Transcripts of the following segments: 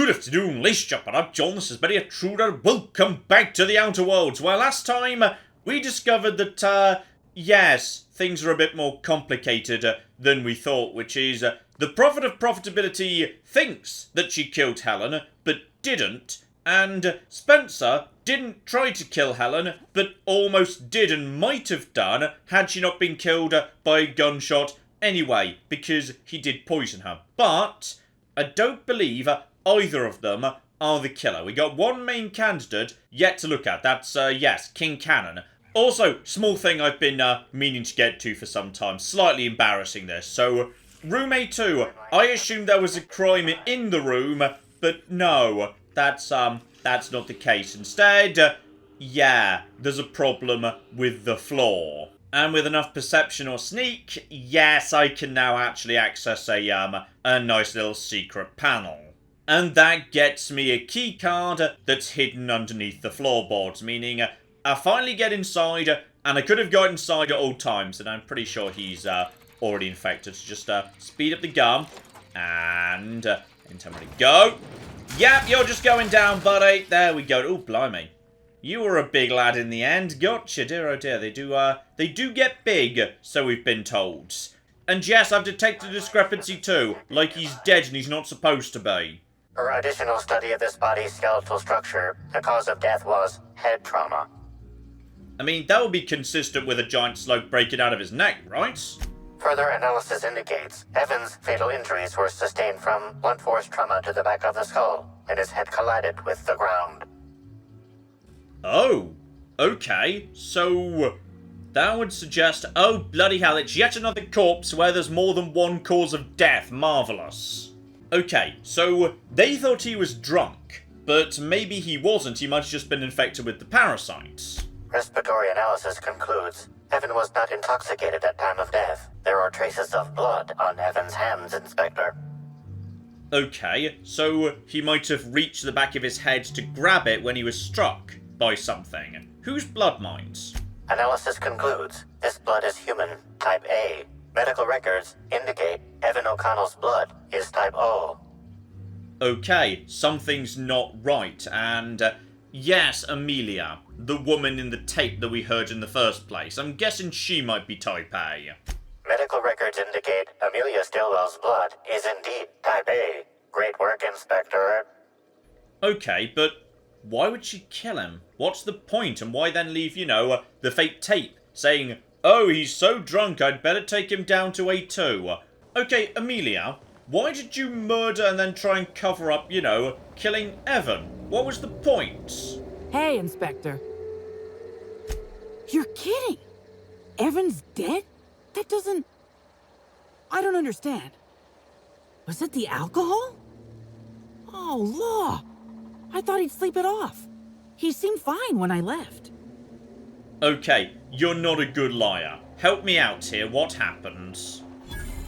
Good afternoon, ladies and gentlemen, I'm John, this is Betty Intruder. Welcome back to the Outer Worlds, where last time we discovered that, yes, things are a bit more complicated than we thought, which is the Prophet of Profitability thinks that she killed Helen, but didn't, and Spencer didn't try to kill Helen, but almost did and might have done had she not been killed by a gunshot anyway, because he did poison her. But I don't believe either of them are the killer. We got one main candidate yet to look at. That's, yes, King Cannon. Also, small thing I've been meaning to get to for some time. Slightly embarrassing this. So, room A2. I assumed there was a crime in the room, but no. That's not the case. Instead, yeah, there's a problem with the floor. And with enough perception or sneak, yes, I can now actually access a nice little secret panel. And that gets me a key card that's hidden underneath the floorboards, meaning I finally get inside, and I could have got inside at all times, and I'm pretty sure he's already infected. So just speed up the gun, and in time to go. Yep, you're just going down, buddy. There we go. Oh, blimey. You were a big lad in the end. Gotcha, dear oh dear. They do get big, so we've been told. And yes, I've detected a discrepancy too. Like he's dead and he's not supposed to be. For additional study of this body's skeletal structure, the cause of death was head trauma. I mean, that would be consistent with a giant slug breaking out of his neck, right? Further analysis indicates Evan's fatal injuries were sustained from blunt force trauma to the back of the skull, and his head collided with the ground. Oh, okay, so that would suggest, oh bloody hell, it's yet another corpse where there's more than one cause of death. Marvellous. Okay, so they thought he was drunk, but maybe he wasn't. He might have just been infected with the parasites. Respiratory analysis concludes Evan was not intoxicated at time of death. There are traces of blood on Evan's hands, Inspector. Okay, so he might have reached the back of his head to grab it when he was struck by something. Whose blood mines? Analysis concludes this blood is human, type A. Medical records indicate Evan O'Connell's blood is type O. Okay, something's not right, and yes, Amelia, the woman in the tape that we heard in the first place. I'm guessing she might be type A. Medical records indicate Amelia Stillwell's blood is indeed type A. Great work, Inspector. Okay, but why would she kill him? What's the point, and why then leave, the fake tape saying, oh, he's so drunk, I'd better take him down to A2. Okay, Amelia, why did you murder and then try and cover up, killing Evan? What was the point? Hey, Inspector. You're kidding! Evan's dead? That doesn't... I don't understand. Was it the alcohol? Oh, law! I thought he'd sleep it off. He seemed fine when I left. Okay, you're not a good liar. Help me out here, what happened?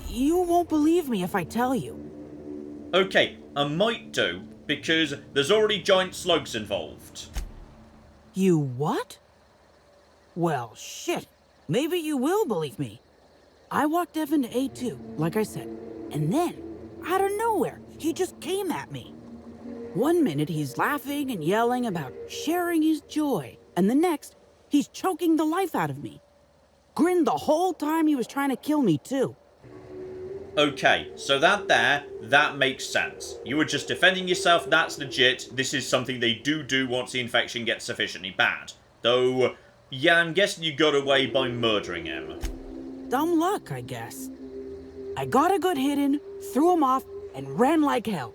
You won't believe me if I tell you. Okay, I might do, because there's already giant slugs involved. You what? Well, shit. Maybe you will believe me. I walked Evan to A2, like I said, and then, out of nowhere, he just came at me. One minute he's laughing and yelling about sharing his joy, and the next, he's choking the life out of me. Grinned the whole time he was trying to kill me, too. Okay, so that makes sense. You were just defending yourself, that's legit. This is something they do once the infection gets sufficiently bad. Though, yeah, I'm guessing you got away by murdering him. Dumb luck, I guess. I got a good hit in, threw him off, and ran like hell.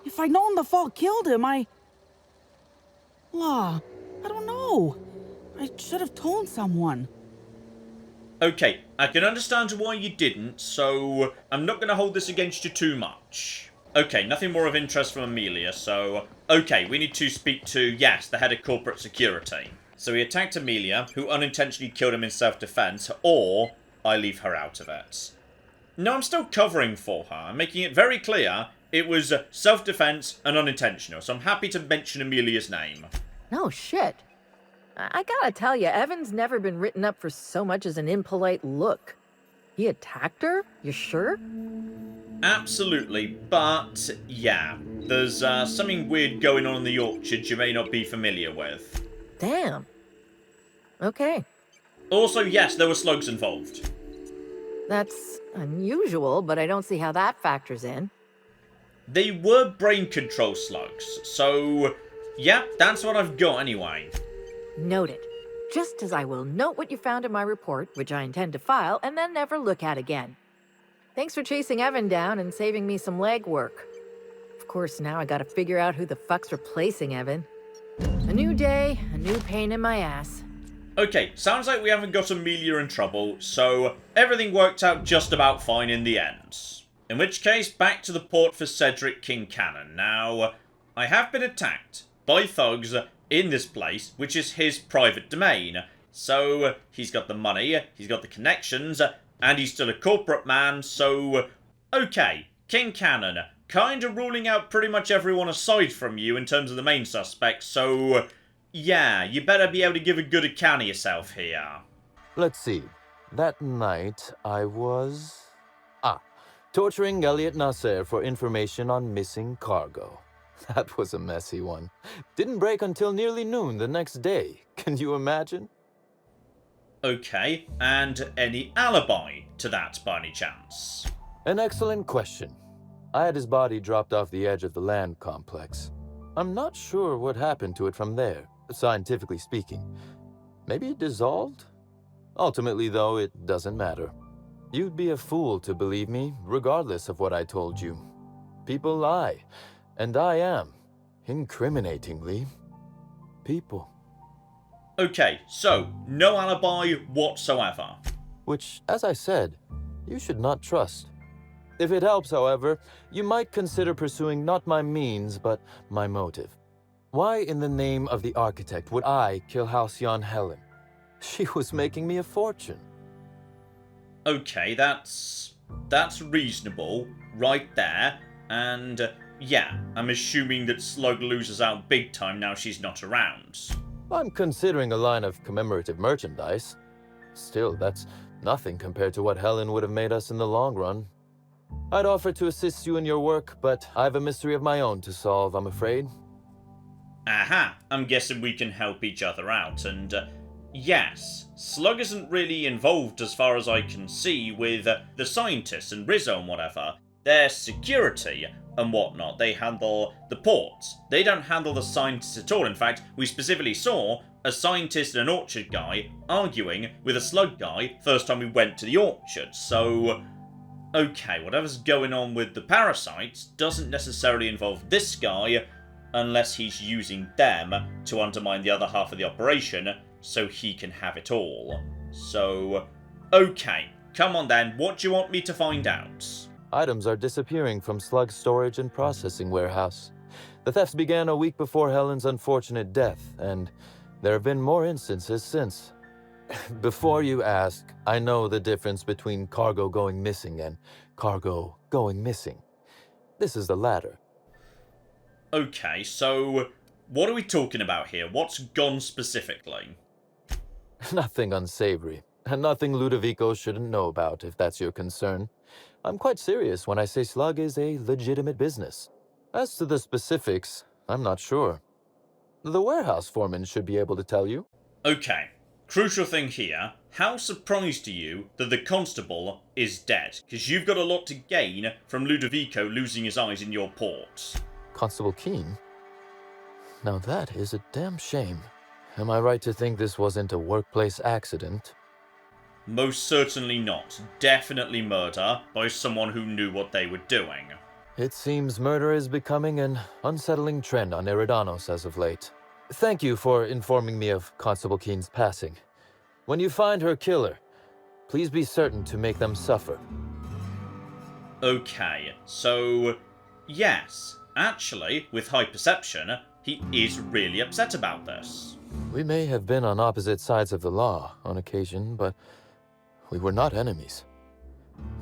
If I'd known the fall killed him, I don't know. I should have told someone. Okay, I can understand why you didn't, so I'm not going to hold this against you too much. Okay, nothing more of interest from Amelia, so... Okay, we need to speak to, yes, the head of corporate security. So he attacked Amelia, who unintentionally killed him in self-defense, or I leave her out of it. No, I'm still covering for her. I'm making it very clear it was self-defense and unintentional, so I'm happy to mention Amelia's name. No shit. I gotta tell you, Evan's never been written up for so much as an impolite look. He attacked her? You sure? Absolutely, but yeah, there's something weird going on in the orchard you may not be familiar with. Damn. Okay. Also, yes, there were slugs involved. That's unusual, but I don't see how that factors in. They were brain control slugs, so yeah, that's what I've got anyway. Noted. Just as I will note what you found in my report, which I intend to file, and then never look at again. Thanks for chasing Evan down and saving me some legwork. Of course, now I gotta figure out who the fuck's replacing Evan. A new day, a new pain in my ass. Okay, sounds like we haven't got Amelia in trouble, so everything worked out just about fine in the end. In which case, back to the port for Cedric Kincannon. Now, I have been attacked by thugs in this place, which is his private domain. So, he's got the money, he's got the connections, and he's still a corporate man, so... Okay, Kincannon, kinda ruling out pretty much everyone aside from you in terms of the main suspects, so... Yeah, you better be able to give a good account of yourself here. Let's see. That night, I was... torturing Elliot Nasser for information on missing cargo. That was a messy one. Didn't break until nearly noon the next day. Can you imagine? Okay, and any alibi to that by any chance? An excellent question. I had his body dropped off the edge of the land complex. I'm not sure what happened to it from there, scientifically speaking. Maybe it dissolved? Ultimately, though, it doesn't matter. You'd be a fool to believe me, regardless of what I told you. People lie, and I am, incriminatingly, people. Okay, so, no alibi whatsoever. Which, as I said, you should not trust. If it helps, however, you might consider pursuing not my means, but my motive. Why in the name of the architect would I kill Halcyon Helen? She was making me a fortune. Okay, that's reasonable, right there, and yeah, I'm assuming that Slug loses out big time now she's not around. I'm considering a line of commemorative merchandise. Still, that's nothing compared to what Helen would have made us in the long run. I'd offer to assist you in your work, but I have a mystery of my own to solve, I'm afraid. Aha, I'm guessing we can help each other out, and yes, Slug isn't really involved as far as I can see with the scientists and Rizzo and whatever. Their security and whatnot, they handle the ports. They don't handle the scientists at all. In fact, we specifically saw a scientist and an orchard guy arguing with a Slug guy first time we went to the orchard, so... Okay, whatever's going on with the parasites doesn't necessarily involve this guy unless he's using them to undermine the other half of the operation so he can have it all. So, okay, come on then, what do you want me to find out? Items are disappearing from Slug's storage and processing warehouse. The thefts began a week before Helen's unfortunate death, and there have been more instances since. Before you ask, I know the difference between cargo going missing and cargo going missing. This is the latter. Okay, so what are we talking about here? What's gone specifically? Nothing unsavory, and nothing Ludovico shouldn't know about, if that's your concern. I'm quite serious when I say Slug is a legitimate business. As to the specifics, I'm not sure. The warehouse foreman should be able to tell you. Okay, crucial thing here. How surprised are you that the constable is dead? Because you've got a lot to gain from Ludovico losing his eyes in your port. Constable Keene? Now that is a damn shame. Am I right to think this wasn't a workplace accident? Most certainly not. Definitely murder by someone who knew what they were doing. It seems murder is becoming an unsettling trend on Eridanos as of late. Thank you for informing me of Constable Keene's passing. When you find her killer, please be certain to make them suffer. Okay, so... yes, actually, with high perception, he is really upset about this. We may have been on opposite sides of the law on occasion, but we were not enemies.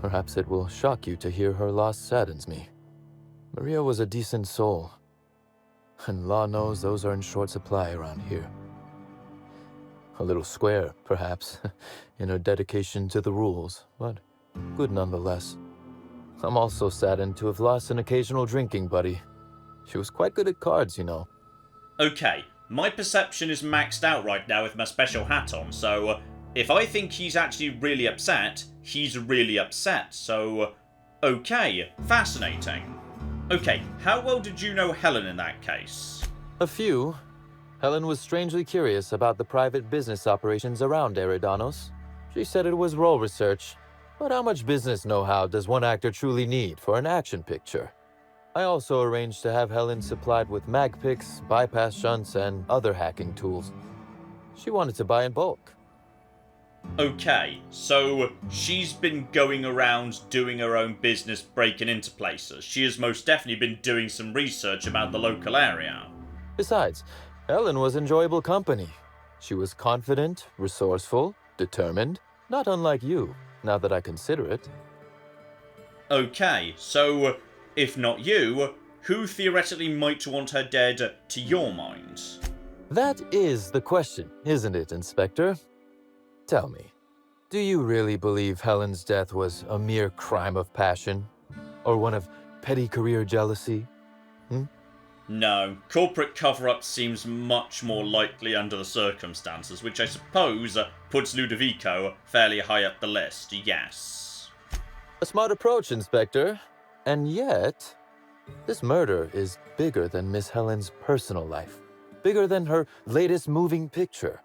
Perhaps it will shock you to hear her loss saddens me. Maria was a decent soul, and law knows those are in short supply around here. A little square, perhaps, in her dedication to the rules, but good nonetheless. I'm also saddened to have lost an occasional drinking buddy. She was quite good at cards, you know. Okay, my perception is maxed out right now with my special hat on, so if I think he's actually really upset, he's really upset, so okay, fascinating. Okay, how well did you know Helen in that case? A few. Helen was strangely curious about the private business operations around Eridanos. She said it was role research, but how much business know-how does one actor truly need for an action picture? I also arranged to have Helen supplied with mag picks, bypass shunts, and other hacking tools. She wanted to buy in bulk. Okay, so she's been going around doing her own business, breaking into places. She has most definitely been doing some research about the local area. Besides, Helen was enjoyable company. She was confident, resourceful, determined, not unlike you, now that I consider it. Okay, so if not you, who theoretically might want her dead to your mind? That is the question, isn't it, Inspector? Tell me, do you really believe Helen's death was a mere crime of passion? Or one of petty career jealousy? No, corporate cover-up seems much more likely under the circumstances, which I suppose puts Ludovico fairly high up the list, yes. A smart approach, Inspector. And yet, this murder is bigger than Miss Helen's personal life. Bigger than her latest moving picture.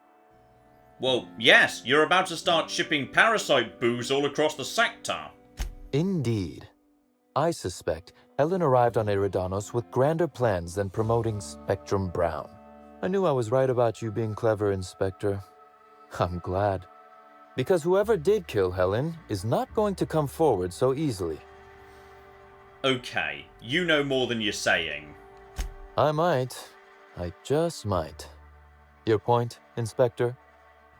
Well, yes, you're about to start shipping parasite booze all across the sector. Indeed. I suspect Helen arrived on Eridanos with grander plans than promoting Spectrum Brown. I knew I was right about you being clever, Inspector. I'm glad. Because whoever did kill Helen is not going to come forward so easily. Okay, you know more than you're saying. I might. I just might. Your point, Inspector?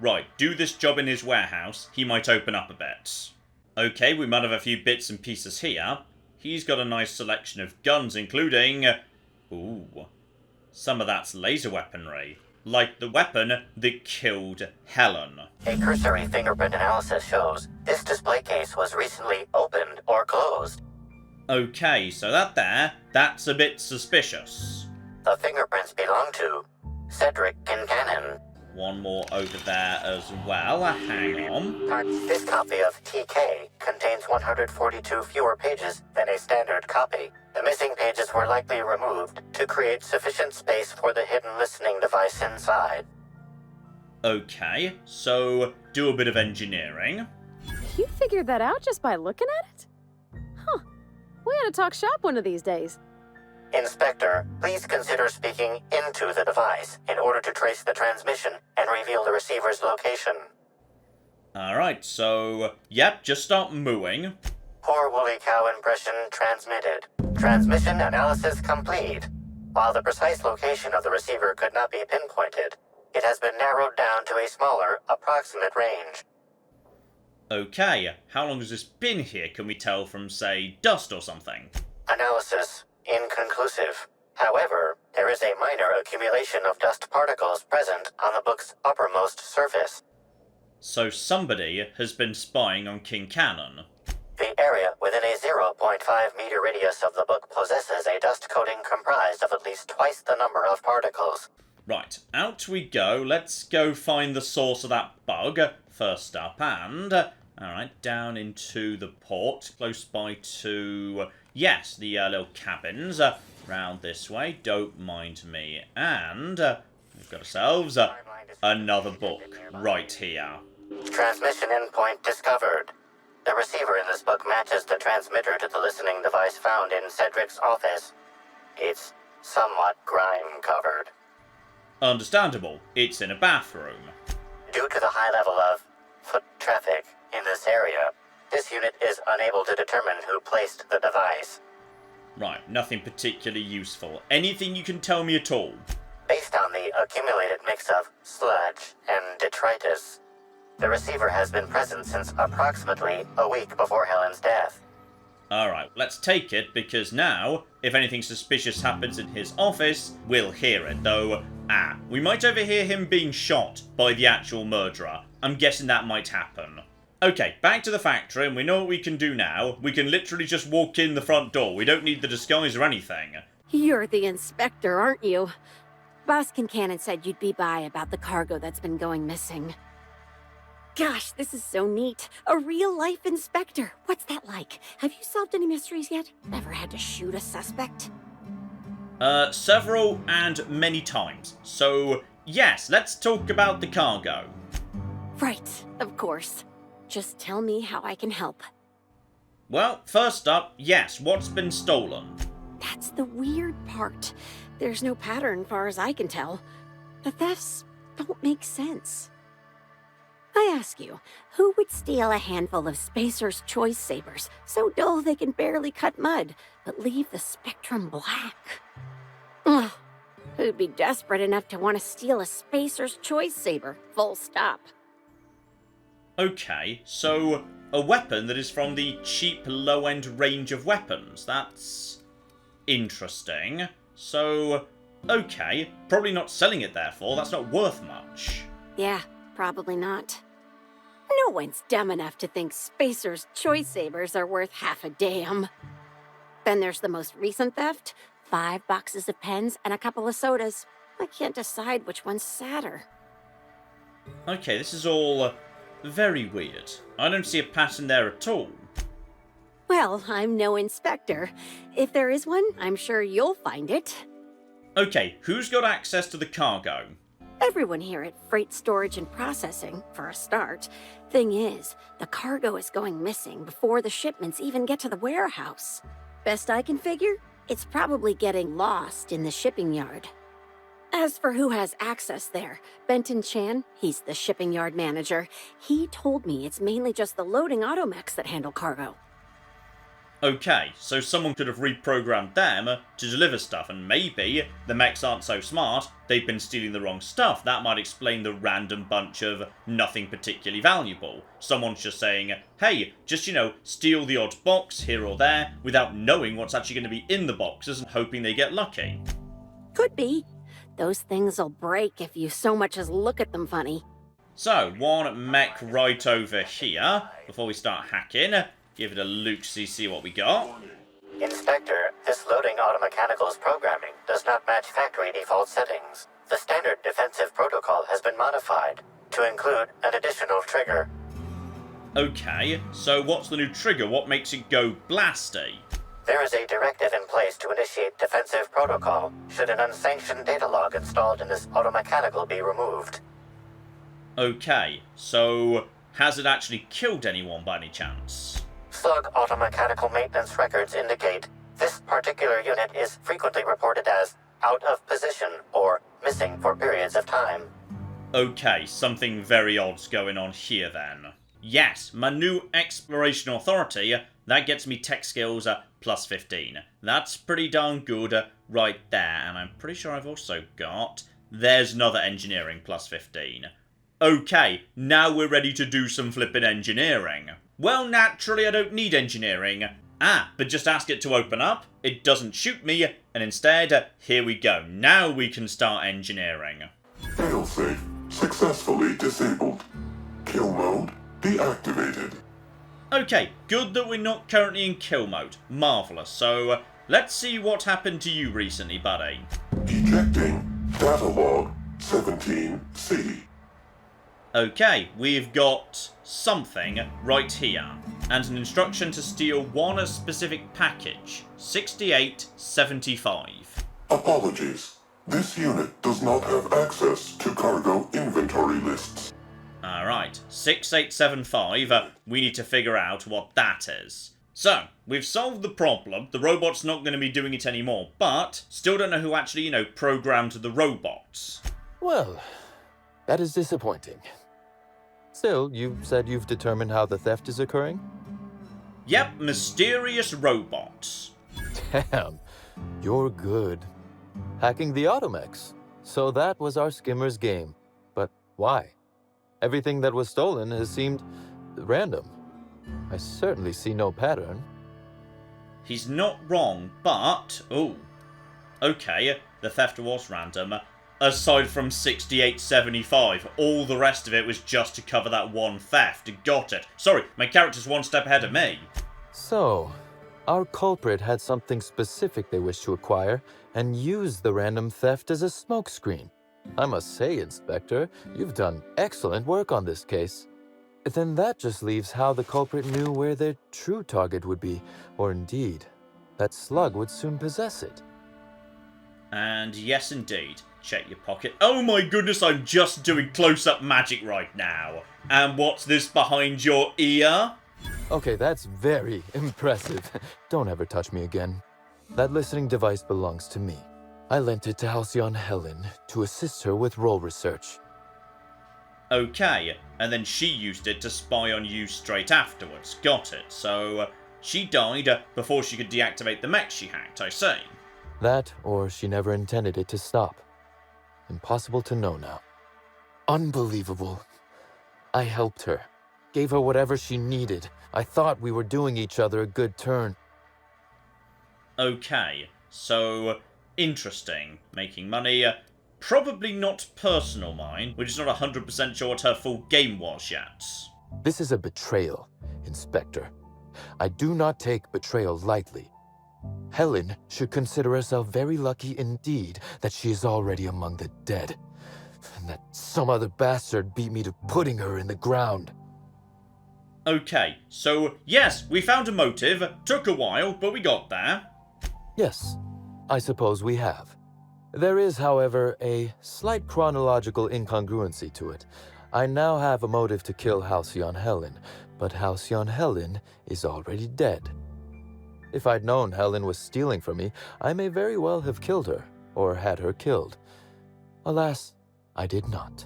Right, do this job in his warehouse, he might open up a bit. Okay, we might have a few bits and pieces here. He's got a nice selection of guns, including... ooh, some of that's laser weaponry. Like the weapon that killed Helen. A cursory fingerprint analysis shows this display case was recently opened or closed. Okay, so that's a bit suspicious. The fingerprints belong to Cedric Kincannon. One more over there as well. Hang on. This copy of TK contains 142 fewer pages than a standard copy. The missing pages were likely removed to create sufficient space for the hidden listening device inside. Okay, so do a bit of engineering. You figured that out just by looking at it? Huh. We ought to talk shop one of these days. Inspector, please consider speaking into the device in order to trace the transmission and reveal the receiver's location. Alright, so, yep, just start mooing. Poor woolly cow impression transmitted. Transmission analysis complete. While the precise location of the receiver could not be pinpointed, it has been narrowed down to a smaller, approximate range. Okay, how long has this been here? Can we tell from, say, dust or something? Analysis inconclusive. However, there is a minor accumulation of dust particles present on the book's uppermost surface. So somebody has been spying on Kincannon. The area within a 0.5 meter radius of the book possesses a dust coating comprised of at least twice the number of particles. Right, out we go. Let's go find the source of that bug first up, and... alright, down into the port, close by to... yes, the little cabins. Round this way, don't mind me. And we've got ourselves another book right here. Transmission endpoint discovered. The receiver in this book matches the transmitter to the listening device found in Cedric's office. It's somewhat grime-covered. Understandable. It's in a bathroom. Due to the high level of foot traffic in this area, this unit is unable to determine who placed the device. Right, nothing particularly useful. Anything you can tell me at all? Based on the accumulated mix of sludge and detritus, the receiver has been present since approximately a week before Helen's death. Alright, let's take it, because now, if anything suspicious happens in his office, we'll hear it, though, we might overhear him being shot by the actual murderer. I'm guessing that might happen. Okay, back to the factory, and we know what we can do now. We can literally just walk in the front door. We don't need the disguise or anything. You're the inspector, aren't you? Boss Kincannon said you'd be by about the cargo that's been going missing. Gosh, this is so neat. A real-life inspector. What's that like? Have you solved any mysteries yet? Ever had to shoot a suspect? Several and many times. So, yes, let's talk about the cargo. Right, of course. Just tell me how I can help. Well, first up, yes, what's been stolen? That's the weird part. There's no pattern, far as I can tell. The thefts don't make sense. I ask you, who would steal a handful of Spacer's Choice Sabers, so dull they can barely cut mud, but leave the spectrum black? Ugh. Who'd be desperate enough to want to steal a Spacer's Choice Saber, full stop? Okay, so a weapon that is from the cheap low-end range of weapons. That's interesting. So, okay, probably not selling it therefore, that's not worth much. Yeah, probably not. No one's dumb enough to think Spacer's Choice Sabers are worth half a damn. Then there's the most recent theft. 5 boxes of pens and a couple of sodas. I can't decide which one's sadder. Okay, this is all very weird. I don't see a pattern there at all. Well, I'm no inspector. If there is one, I'm sure you'll find it. Okay, who's got access to the cargo? Everyone here at Freight Storage and Processing, for a start. Thing is, the cargo is going missing before the shipments even get to the warehouse. Best I can figure, it's probably getting lost in the shipping yard. As for who has access there, Benton Chan, he's the shipping yard manager. He told me it's mainly just the loading automechs that handle cargo. Okay, so someone could have reprogrammed them to deliver stuff, and maybe the mechs aren't so smart, they've been stealing the wrong stuff. That might explain the random bunch of nothing particularly valuable. Someone's just saying, hey, just, steal the odd box here or there, without knowing what's actually going to be in the boxes and hoping they get lucky. Could be. Those things will break if you so much as look at them funny. So, one mech right over here, before we start hacking. Give it a look-see, see what we got. Inspector, this loading automechanical's programming does not match factory default settings. The standard defensive protocol has been modified to include an additional trigger. Okay, so what's the new trigger? What makes it go blasty? There is a directive in place to initiate defensive protocol should an unsanctioned data log installed in this automechanical be removed. Okay, so has it actually killed anyone by any chance? Slug automechanical maintenance records indicate this particular unit is frequently reported as out of position or missing for periods of time. Okay, something very odd's going on here then. Yes, my new exploration authority, that gets me tech skills plus 15. That's pretty darn good right there, and I'm pretty sure I've also got... There's another engineering plus 15. Okay, now we're ready to do some flippin' engineering. Well, naturally I don't need engineering. But just ask it to open up, it doesn't shoot me, and instead, here we go. Now we can start engineering. Failsafe successfully disabled. Kill mode deactivated. Okay, good that we're not currently in kill mode. Marvellous. So, let's see what happened to you recently, buddy. Ejecting data log 17C. Okay, we've got something right here, and an instruction to steal one specific package, 6875. Apologies. This unit does not have access to cargo inventory lists. Alright, 6875, we need to figure out what that is. So, we've solved the problem, the robot's not going to be doing it anymore, but still don't know who actually, programmed the robots. Well, that is disappointing. Still, you said you've determined how the theft is occurring? Yep, mysterious robots. Damn, you're good. Hacking the automechs. So that was our skimmer's game. But why? Everything that was stolen has seemed random. I certainly see no pattern. He's not wrong, but... Oh. Okay, the theft was random. aside from 6875. All the rest of it was just to cover that one theft. Got it. Sorry, my character's one step ahead of me. So, our culprit had something specific they wished to acquire and used the random theft as a smokescreen. I must say, Inspector, you've done excellent work on this case. Then that just leaves how the culprit knew where their true target would be, or indeed, that Slug would soon possess it. And yes, indeed. Check your pocket. Oh my goodness, I'm just doing close-up magic right now. And what's this behind your ear? Okay, that's very impressive. Don't ever touch me again. That listening device belongs to me. I lent it to Halcyon Helen to assist her with role research. Okay, and then she used it to spy on you straight afterwards. Got it. So, she died before she could deactivate the mech she hacked, I see. That, or she never intended it to stop. Impossible to know now. Unbelievable. I helped her. Gave her whatever she needed. I thought we were doing each other a good turn. Okay, so interesting. Making money. Probably not personal mine. We're just not 100% sure what her full game was yet. This is a betrayal, Inspector. I do not take betrayal lightly. Helen should consider herself very lucky indeed that she is already among the dead, and that some other bastard beat me to putting her in the ground. Okay, so yes, we found a motive. Took a while, but we got there. Yes, I suppose we have. There is, however, a slight chronological incongruency to it. I now have a motive to kill Halcyon Helen, but Halcyon Helen is already dead. If I'd known Helen was stealing from me, I may very well have killed her, or had her killed. Alas, I did not.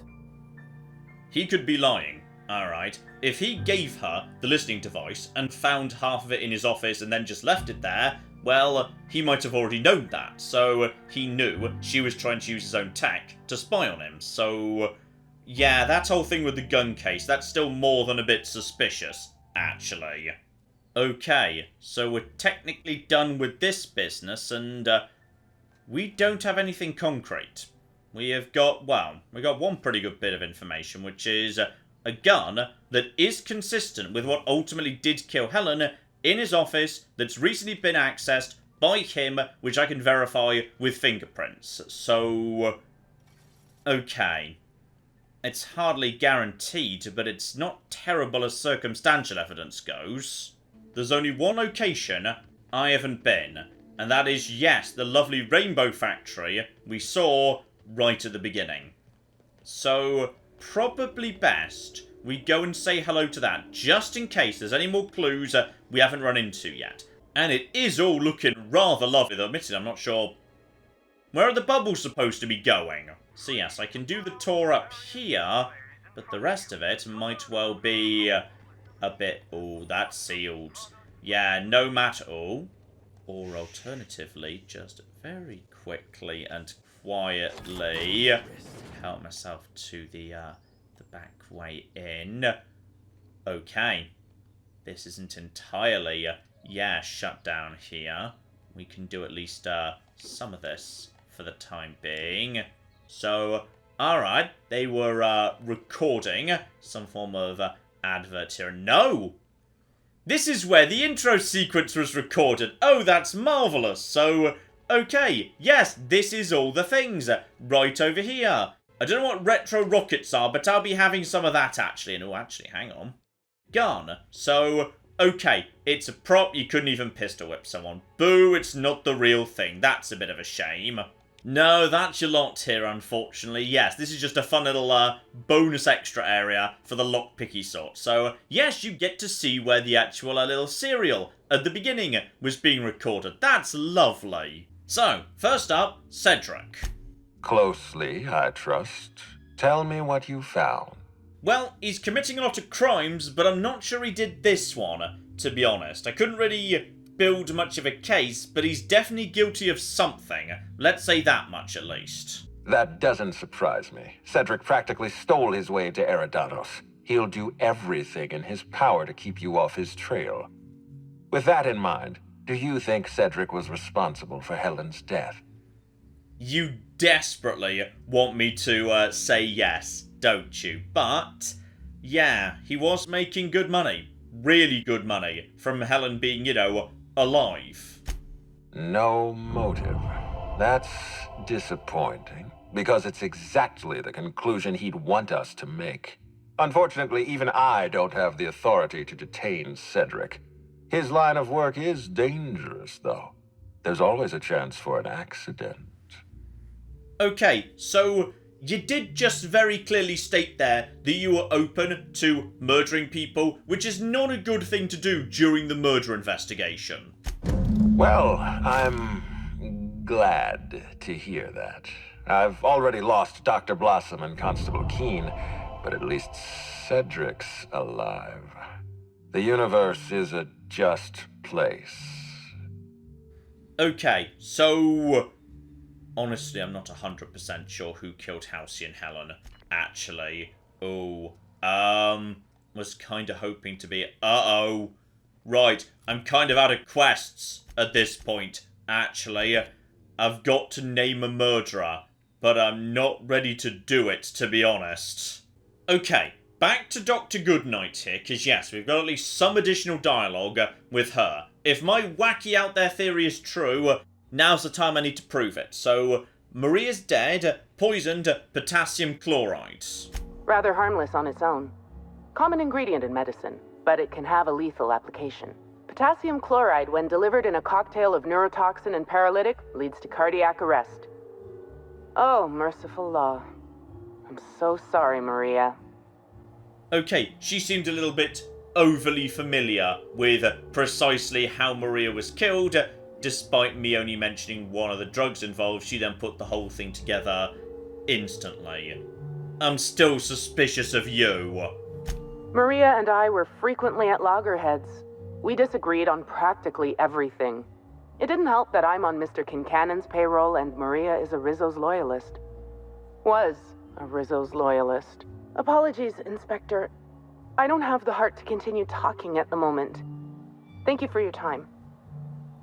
He could be lying. Alright. If he gave her the listening device and found half of it in his office and then just left it there, well, he might have already known that. So he knew she was trying to use his own tech to spy on him. So, yeah, that whole thing with the gun case, that's still more than a bit suspicious, actually. Okay, so we're technically done with this business, and we don't have anything concrete. We have got, well, we got one pretty good bit of information, which is a gun that is consistent with what ultimately did kill Helen in his office that's recently been accessed by him, which I can verify with fingerprints. So, okay. It's hardly guaranteed, but it's not terrible as circumstantial evidence goes. There's only one location I haven't been, and that is, yes, the lovely Rainbow Factory we saw right at the beginning. So, probably best we go and say hello to that, just in case there's any more clues we haven't run into yet. And it is all looking rather lovely, though admittedly I'm not sure where are the bubbles supposed to be going. So yes, I can do the tour up here, but the rest of it might well be a bit... Oh, that's sealed. Yeah, no matter... Oh. Or alternatively, just very quickly and quietly help myself to the back way in. Okay. This isn't entirely, shut down here. We can do at least some of this for the time being. So, alright, they were recording some form of advert here. No! This is where the intro sequence was recorded. Oh, that's marvellous. So, okay, yes, this is all the things right over here. I don't know what retro rockets are, but I'll be having some of that actually. And, oh, actually, hang on. Gun. So, okay, it's a prop. You couldn't even pistol whip someone. Boo, it's not the real thing. That's a bit of a shame. No, that's your lot here, unfortunately. Yes, this is just a fun little bonus extra area for the lockpicky sort. So, yes, you get to see where the actual little serial at the beginning was being recorded. That's lovely. So, first up, Cedric. Closely, I trust. Tell me what you found. Well, he's committing a lot of crimes, but I'm not sure he did this one, to be honest. I couldn't really build much of a case, but he's definitely guilty of something. Let's say that much, at least. That doesn't surprise me. Cedric practically stole his way to Eridanos. He'll do everything in his power to keep you off his trail. With that in mind, do you think Cedric was responsible for Helen's death? you desperately want me to say yes, don't you? But, yeah, he was making good money. Really good money. From Helen being, alive. No motive. That's disappointing, because it's exactly the conclusion he'd want us to make. Unfortunately, even I don't have the authority to detain Cedric. His line of work is dangerous, though. There's always a chance for an accident. Okay, so you did just very clearly state there that you were open to murdering people, which is not a good thing to do during the murder investigation. Well, I'm glad to hear that. I've already lost Dr. Blossom and Constable Keene, but at least Cedric's alive. The universe is a just place. Okay, so honestly, I'm not 100% sure who killed Halcyon Helen, actually. Was kind of hoping to be... Right, I'm kind of out of quests at this point, actually. I've got to name a murderer, but I'm not ready to do it, to be honest. Okay, back to Dr. Goodnight here, because yes, we've got at least some additional dialogue with her. If my wacky out there theory is true, now's the time I need to prove it. So, Maria's dead, poisoned potassium chloride. Rather harmless on its own. Common ingredient in medicine, but it can have a lethal application. Potassium chloride, when delivered in a cocktail of neurotoxin and paralytic, leads to cardiac arrest. Oh, merciful law. I'm so sorry, Maria. Okay, she seemed a little bit overly familiar with precisely how Maria was killed. Despite me only mentioning one of the drugs involved, she then put the whole thing together instantly. I'm still suspicious of you. Maria and I were frequently at loggerheads. We disagreed on practically everything. It didn't help that I'm on Mr. Kincannon's payroll and Maria is a Rizzo's loyalist. Was a Rizzo's loyalist. Apologies, Inspector. I don't have the heart to continue talking at the moment. Thank you for your time.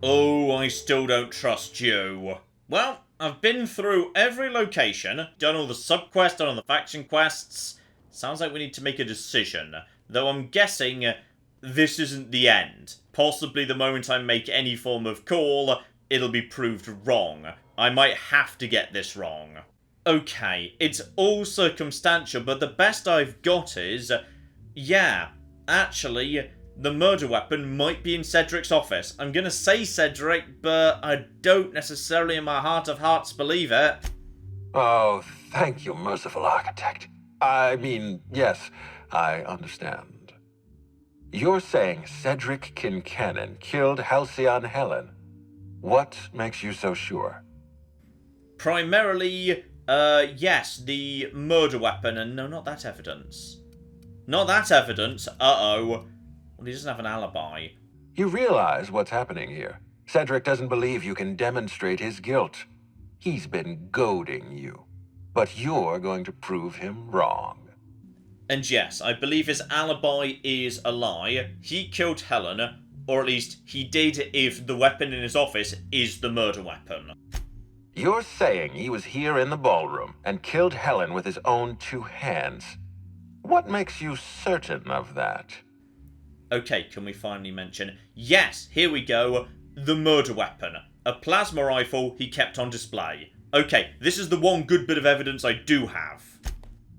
Oh, I still don't trust you. Well, I've been through every location, done all the sub-quests, done all the faction quests. Sounds like we need to make a decision. Though I'm guessing this isn't the end. Possibly the moment I make any form of call, it'll be proved wrong. I might have to get this wrong. Okay, it's all circumstantial, but the best I've got is... yeah, actually, the murder weapon might be in Cedric's office. I'm gonna say Cedric, but I don't necessarily in my heart of hearts believe it. Oh, thank you, merciful architect. I mean, yes, I understand. You're saying Cedric Kincannon killed Halcyon Helen. What makes you so sure? Primarily, yes, the murder weapon, and no, not that evidence. Not that evidence, Well, he doesn't have an alibi. You realize what's happening here. Cedric doesn't believe you can demonstrate his guilt. He's been goading you. But you're going to prove him wrong. And yes, I believe his alibi is a lie. He killed Helen, or at least he did if the weapon in his office is the murder weapon. You're saying he was here in the ballroom and killed Helen with his own 2 hands. What makes you certain of that? Okay, can we finally mention... yes, here we go. The murder weapon. A plasma rifle he kept on display. Okay, this is the one good bit of evidence I do have.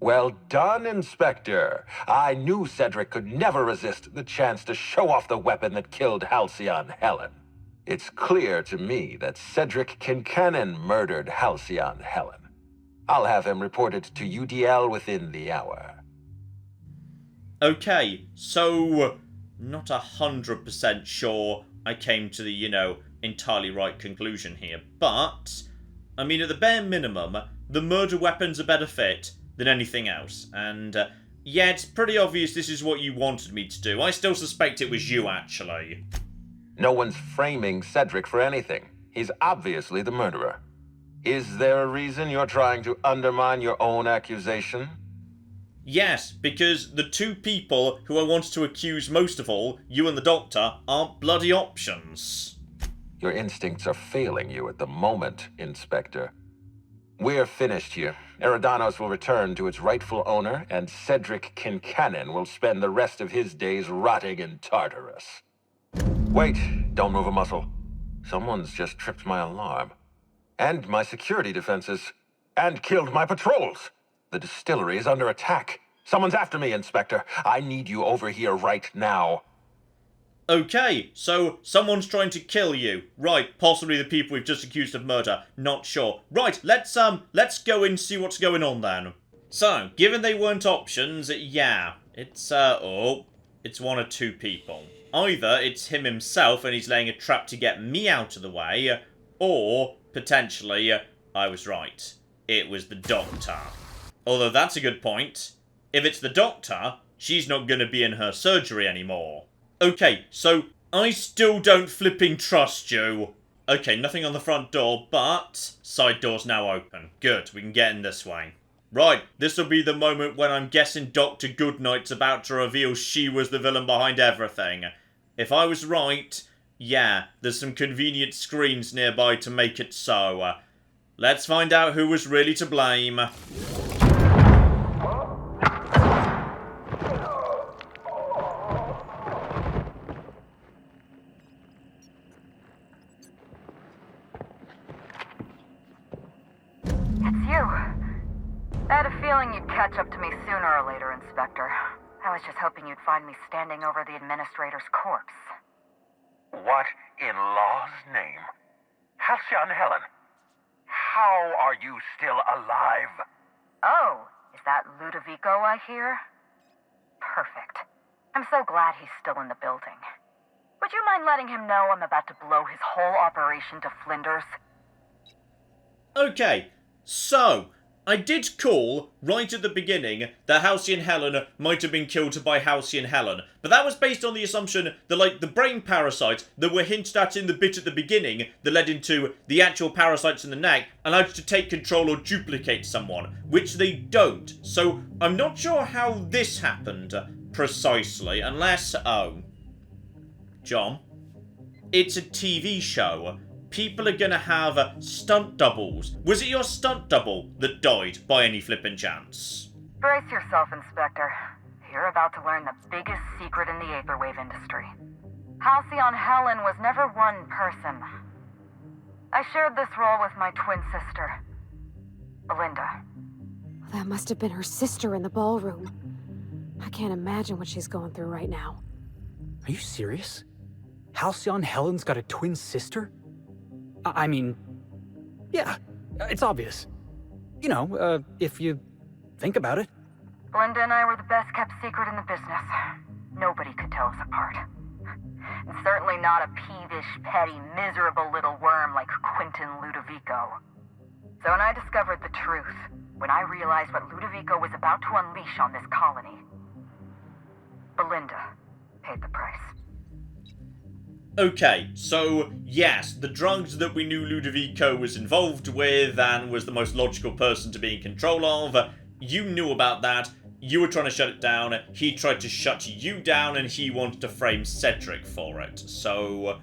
Well done, Inspector. I knew Cedric could never resist the chance to show off the weapon that killed Halcyon Helen. It's clear to me that Cedric Kincannon murdered Halcyon Helen. I'll have him reported to UDL within the hour. Okay, so... not 100% sure I came to the, entirely right conclusion here, but... I mean, at the bare minimum, the murder weapon's a better fit than anything else, and, yeah, it's pretty obvious this is what you wanted me to do. I still suspect it was you, actually. No one's framing Cedric for anything. He's obviously the murderer. Is there a reason you're trying to undermine your own accusation? Yes, because the 2 people who I wanted to accuse most of all, you and the Doctor, aren't bloody options. Your instincts are failing you at the moment, Inspector. We're finished here. Eridanos will return to its rightful owner, and Cedric Kincannon will spend the rest of his days rotting in Tartarus. Wait, don't move a muscle. Someone's just tripped my alarm. And my security defenses. And killed my patrols. The distillery is under attack. Someone's after me, Inspector. I need you over here right now. Okay, so someone's trying to kill you. Right, possibly the people we've just accused of murder. Not sure. Right, let's go and see what's going on then. So, given they weren't options, yeah, it's one or two people. Either it's him himself and he's laying a trap to get me out of the way, or, potentially, I was right. It was the doctor. Although that's a good point. If it's the doctor, she's not going to be in her surgery anymore. Okay, so I still don't flipping trust you. Okay, nothing on the front door, but side door's now open. Good, we can get in this way. Right, this will be the moment when I'm guessing Dr. Goodnight's about to reveal she was the villain behind everything. If I was right, yeah, there's some convenient screens nearby to make it so. Let's find out who was really to blame. I had a feeling you'd catch up to me sooner or later, Inspector. I was just hoping you'd find me standing over the administrator's corpse. What in law's name? Halcyon Helen, how are you still alive? Oh, is that Ludovico I hear? Perfect. I'm so glad he's still in the building. Would you mind letting him know I'm about to blow his whole operation to flinders? Okay, so I did call, right at the beginning, that Halcyon Helen might have been killed by Halcyon Helen, but that was based on the assumption that, like, the brain parasites that were hinted at in the bit at the beginning that led into the actual parasites in the neck allowed you to take control or duplicate someone, which they don't. So I'm not sure how this happened precisely, unless... Oh. John? It's a TV show. People are gonna have stunt doubles. Was it your stunt double that died by any flippin' chance? Brace yourself, Inspector. You're about to learn the biggest secret in the Vaporwave industry. Halcyon Helen was never one person. I shared this role with my twin sister, Belinda. That must have been her sister in the ballroom. I can't imagine what she's going through right now. Are you serious? Halcyon Helen's got a twin sister? I mean, yeah, it's obvious. You know, if you think about it. Belinda and I were the best kept secret in the business. Nobody could tell us apart. And certainly not a peevish, petty, miserable little worm like Quentin Ludovico. So when I discovered the truth, when I realized what Ludovico was about to unleash on this colony, Belinda paid the price. Okay, so yes, the drugs that we knew Ludovico was involved with and was the most logical person to be in control of, you knew about that, you were trying to shut it down, he tried to shut you down, and he wanted to frame Cedric for it. So,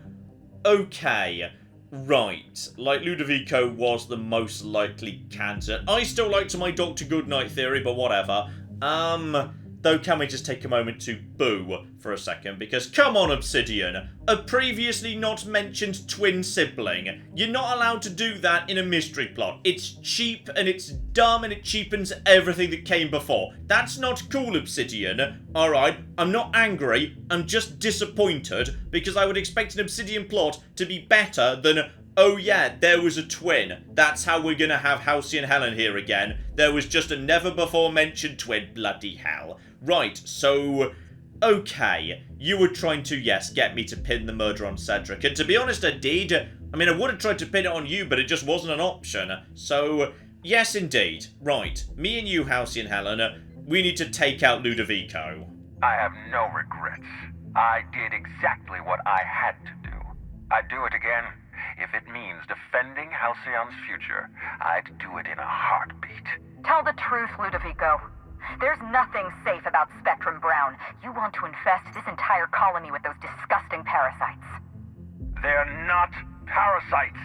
okay, right, like Ludovico was the most likely candidate. I still liked my Dr. Goodnight theory, but whatever. Though, can we just take a moment to boo for a second? Because, come on, Obsidian. A previously not mentioned twin sibling. You're not allowed to do that in a mystery plot. It's cheap, and it's dumb, and it cheapens everything that came before. That's not cool, Obsidian. Alright, I'm not angry. I'm just disappointed, because I would expect an Obsidian plot to be better than... Oh yeah, there was a twin. That's how we're gonna have Halcyon Helen here again. There was just a never-before-mentioned twin, bloody hell. Right, so... Okay, you were trying to, yes, get me to pin the murder on Cedric. And to be honest, I did. I mean, I would have tried to pin it on you, but it just wasn't an option. So, yes, indeed. Right, me and you, Halcyon Helen, we need to take out Ludovico. I have no regrets. I did exactly what I had to do. I'd do it again. If it means defending Halcyon's future, I'd do it in a heartbeat. Tell the truth, Ludovico. There's nothing safe about Spectrum Brown. You want to infest this entire colony with those disgusting parasites. They're not parasites.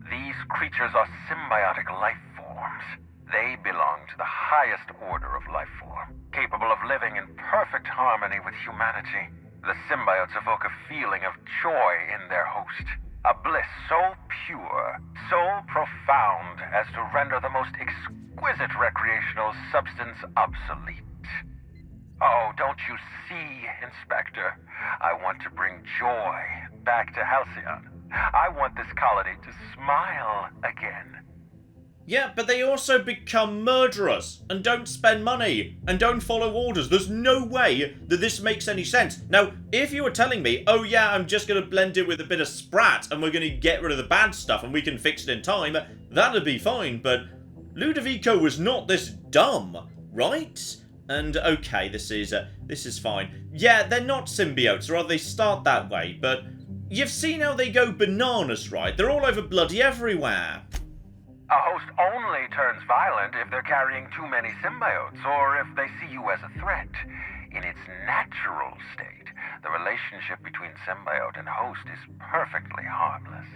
These creatures are symbiotic life forms. worms. They belong to the highest order of life form, capable of living in perfect harmony with humanity. The symbiotes evoke a feeling of joy in their host, a bliss so pure, so profound as to render the most exquisite recreational substance obsolete. Oh, don't you see, Inspector? I want to bring joy back to Halcyon. I want this colony to smile again. Yeah, but they also become murderous, and don't spend money, and don't follow orders. There's no way that this makes any sense. Now, if you were telling me, oh yeah, I'm just going to blend it with a bit of Sprat, and we're going to get rid of the bad stuff, and we can fix it in time, that'd be fine, but Ludovico was not this dumb, right? And okay, this is fine. Yeah, they're not symbiotes, or rather they start that way, but you've seen how they go bananas, right? They're all over bloody everywhere. A host only turns violent if they're carrying too many symbiotes, or if they see you as a threat. In its natural state, the relationship between symbiote and host is perfectly harmless.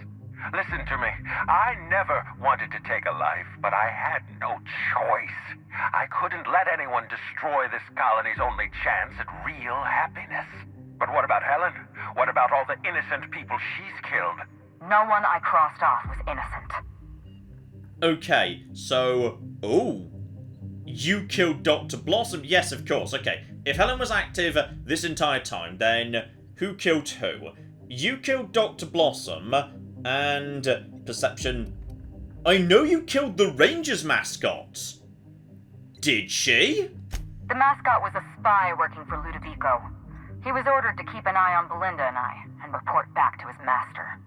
Listen to me. I never wanted to take a life, but I had no choice. I couldn't let anyone destroy this colony's only chance at real happiness. But what about Helen? What about all the innocent people she's killed? No one I crossed off was innocent. Okay, so... Oh. You killed Dr. Blossom? Yes, of course. Okay, if Helen was active this entire time, then who killed who? You killed Dr. Blossom, and... Perception... I know you killed the Rangers mascot. Did she? The mascot was a spy working for Ludovico. He was ordered to keep an eye on Belinda and I, and report back to his master.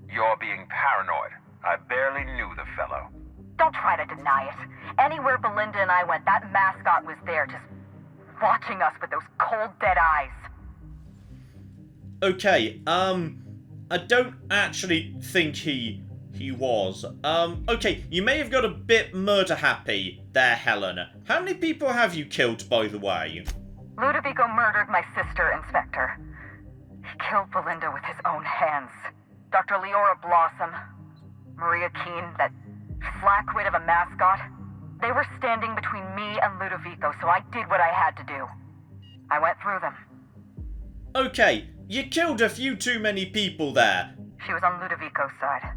You're being paranoid. I barely knew the fellow. Don't try to deny it. Anywhere Belinda and I went, that mascot was there, just watching us with those cold, dead eyes. Okay, I don't actually think he was. Okay, you may have got a bit murder-happy there, Helen. How many people have you killed, by the way? Ludovico murdered my sister, Inspector. He killed Belinda with his own hands. Dr. Leora Blossom, Maria Keene, that flackwit of a mascot, they were standing between me and Ludovico, so I did what I had to do. I went through them. Okay, you killed a few too many people there. She was on Ludovico's side.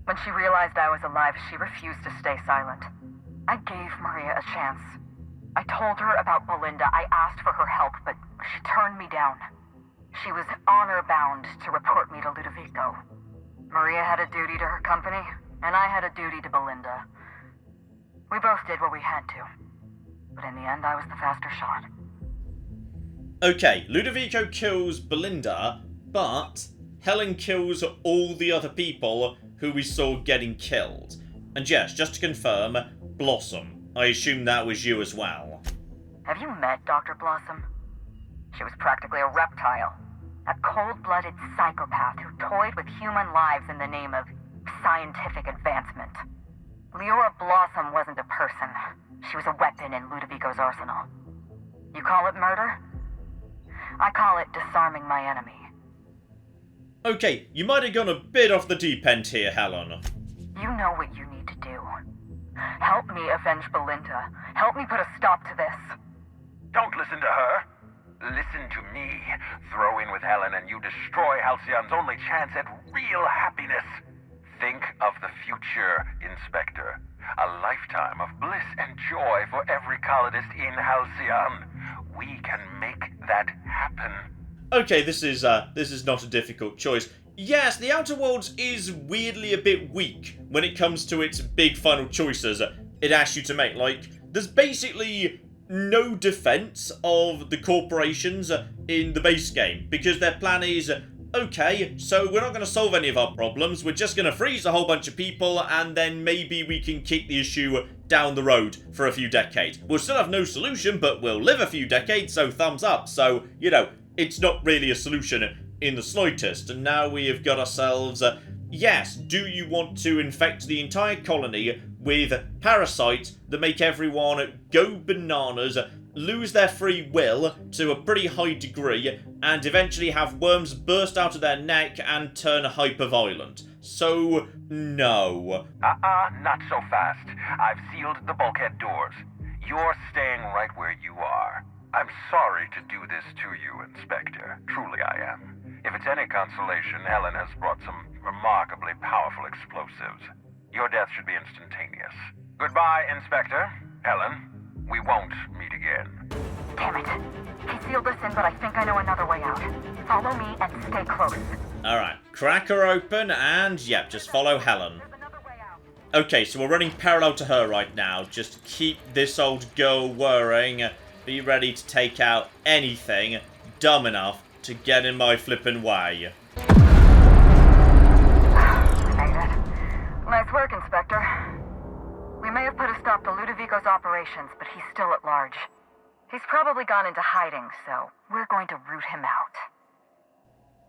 When she realized I was alive, she refused to stay silent. I gave Maria a chance. I told her about Belinda. I asked for her help, but she turned me down. She was honor-bound to report me to Ludovico. Maria had a duty to her company, and I had a duty to Belinda. We both did what we had to. But in the end, I was the faster shot. Okay, Ludovico kills Belinda, but Helen kills all the other people who we saw getting killed. And yes, just to confirm, Blossom. I assume that was you as well. Have you met Dr. Blossom? She was practically a reptile. A cold-blooded psychopath who toyed with human lives in the name of scientific advancement. Leora Blossom wasn't a person. She was a weapon in Ludovico's arsenal. You call it murder? I call it disarming my enemy. Okay, you might have gone a bit off the deep end here, Helen. You know what you need to do. Help me avenge Belinda. Help me put a stop to this. Don't listen to her. Listen to me. Throw in with Helen and you destroy Halcyon's only chance at real happiness. Think of the future, Inspector. A lifetime of bliss and joy for every colonist in Halcyon. We can make that happen. Okay, this is not a difficult choice. Yes, the Outer Worlds is weirdly a bit weak when it comes to its big final choices it asks you to make. Like, there's basically no defense of the corporations in the base game, because their plan is, okay, so we're not going to solve any of our problems, we're just going to freeze a whole bunch of people, and then maybe we can kick the issue down the road for a few decades. We'll still have no solution, but we'll live a few decades, so thumbs up. So, you know, it's not really a solution in the slightest. And now we have got ourselves, yes, do you want to infect the entire colony with parasites that make everyone go bananas, lose their free will to a pretty high degree, and eventually have worms burst out of their neck and turn hyper-violent? so no. Not so fast. I've sealed the bulkhead doors. You're staying right where you are. I'm sorry to do this to you, Inspector. Truly I am. If it's any consolation, Helen has brought some remarkably powerful explosives. Your death should be instantaneous. Goodbye, Inspector. Helen, we won't meet again. Damn it. He sealed us in, but I think I know another way out. Follow me and stay close. Alright, crack her open and, yep, just follow Helen. Okay, so we're running parallel to her right now. Just keep this old girl whirring. Be ready to take out anything dumb enough to get in my flippin' way. Nice work, Inspector. We may have put a stop to Ludovico's operations, but he's still at large. He's probably gone into hiding, so we're going to root him out.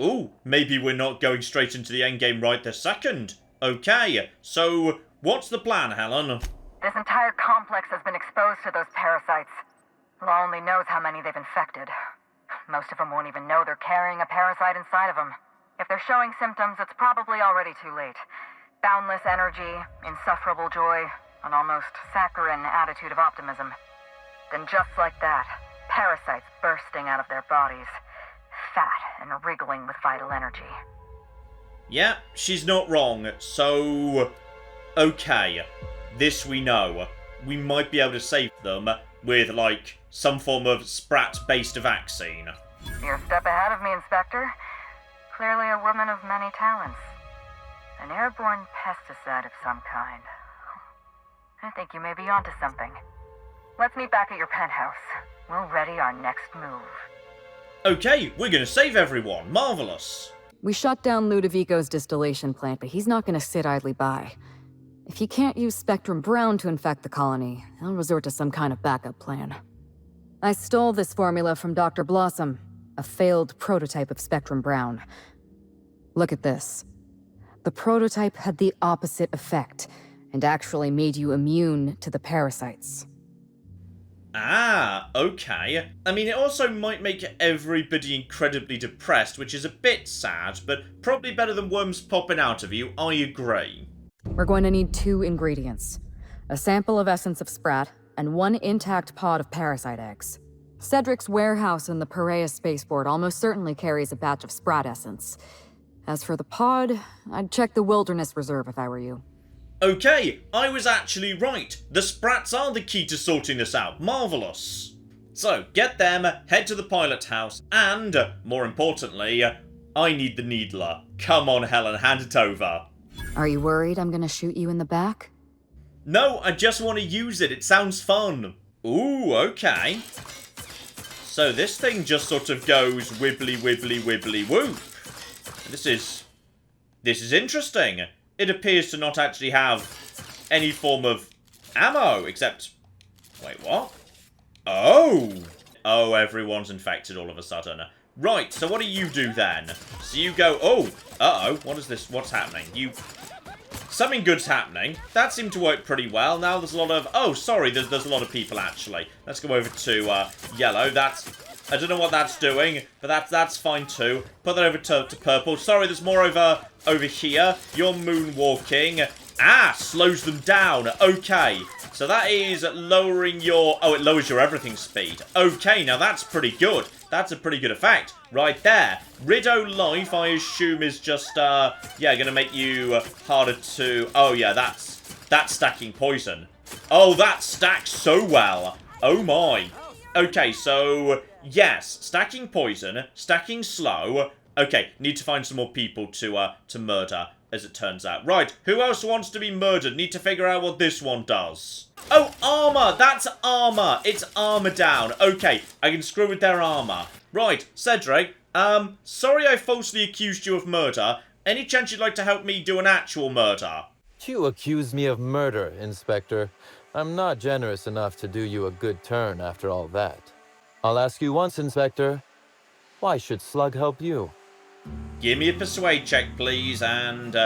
Ooh, maybe we're not going straight into the endgame right this second. Okay, so what's the plan, Helen? This entire complex has been exposed to those parasites. Law only knows how many they've infected. Most of them won't even know they're carrying a parasite inside of them. If they're showing symptoms, it's probably already too late. Boundless energy, insufferable joy, an almost saccharine attitude of optimism. Then just like that, parasites bursting out of their bodies, fat and wriggling with vital energy. Yeah, she's not wrong. So, okay, this we know. We might be able to save them with, like, some form of sprat-based vaccine. You're a step ahead of me, Inspector. Clearly a woman of many talents. An airborne pesticide of some kind. I think you may be onto something. Let's meet back at your penthouse. We'll ready our next move. Okay, we're gonna save everyone. Marvelous. We shut down Ludovico's distillation plant, but he's not gonna sit idly by. If he can't use Spectrum Brown to infect the colony, he'll resort to some kind of backup plan. I stole this formula from Dr. Blossom, a failed prototype of Spectrum Brown. Look at this. The prototype had the opposite effect, and actually made you immune to the parasites. Ah, okay. I mean, it also might make everybody incredibly depressed, which is a bit sad, but probably better than worms popping out of you, I agree. We're going to need 2 ingredients. A sample of essence of sprat, and 1 intact pod of parasite eggs. Cedric's warehouse in the Perea spaceport almost certainly carries a batch of sprat essence. As for the pod, I'd check the Wilderness Reserve if I were you. Okay, I was actually right. The sprats are the key to sorting this out. Marvelous. So, get them, head to the pilot house, and, more importantly, I need the needler. Come on, Helen, hand it over. Are you worried I'm gonna shoot you in the back? No, I just want to use it. It sounds fun. Ooh, okay. So this thing just sort of goes wibbly, wibbly, wibbly, whoop. This is interesting. It appears to not actually have any form of ammo, except... Wait, what? Oh! Oh, everyone's infected all of a sudden. Right, so what do you do then? So you go... Oh! Uh-oh, what is this? What's happening? Something good's happening. That seemed to work pretty well. Now there's a lot of... Oh, sorry, there's a lot of people, actually. Let's go over to yellow. I don't know what that's doing, but that's fine too. Put that over to purple. Sorry, there's more over here. You're moonwalking. Ah, slows them down. Okay, so that is lowering your... Oh, it lowers your everything speed. Okay, now that's pretty good. That's a pretty good effect right there. Rido Life, I assume, is just, yeah, gonna make you harder to... Oh, yeah, that's stacking poison. Oh, that stacks so well. Oh, my. Okay, so... Yes, stacking poison, stacking slow. Okay, need to find some more people to murder, as it turns out. Right, who else wants to be murdered? Need to figure out what this one does. Oh, armor! That's armor! It's armor down. Okay, I can screw with their armor. Right, Cedric, sorry I falsely accused you of murder. Any chance you'd like to help me do an actual murder? You accuse me of murder, Inspector. I'm not generous enough to do you a good turn after all that. I'll ask you once, Inspector. Why should Slug help you? Give me a persuade check, please, and...